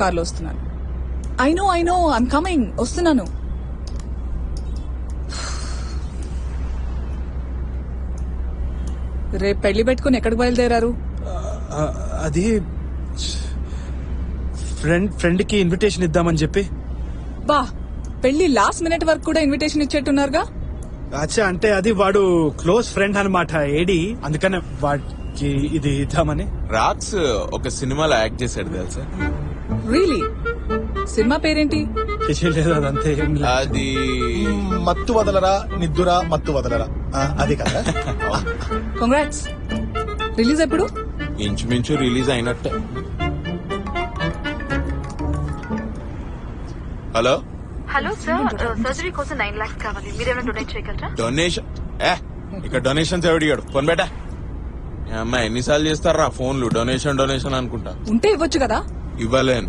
కార్లో వస్తున్నాను. I know I'm coming, వస్తున్నాను. రేపు పెళ్లి పెట్టుకుని ఎక్కడికి బయలుదేరారు? అది ఫ్రెండ్ కి ఇన్విటేషన్ ఇద్దామని చెప్పి. బా, పెళ్లి లాస్ట్ మినిట్ వరకు కూడా ఇన్విటేషన్ ఇచ్చేట్టున్నారుగా. అచ్చా, అంటే అది వాడు క్లోజ్ ఫ్రెండ్ అన్నమాట ఏడి, అందుకనే వాడికి ఇది ఇద్దామని. రాక్స్ ఒక సినిమాలో యాక్ట్ చేశాడు తెలుసా? రియలీ? సినిమా పేరేంటి? లేదు, అదంతే ఏం లేదు. అది మత్తు వదలరా నిద్దురా మత్తు వదలరా, అది కదా. కంగ్రాట్స్. రిలీజ్ ఎప్పుడు? ఇంచుమించు రిలీజ్ అయినట్టే. హలో హలో సార్, సర్జరీ కోసం 9 lakhs కావాలి. మీరేమైనా డొనేట్ చేయగలరా? డొనేషన్? ఇక్కడ డొనేషన్స్ ఎవడిగాడు? ఫోన్ బేటా. అమ్మాయి ఎన్నిసార్లు చేస్తారా ఫోన్లు? డొనేషన్ అనుకుంటా. ఉంటే ఇవ్వచ్చు కదా. ఇవ్వలేను.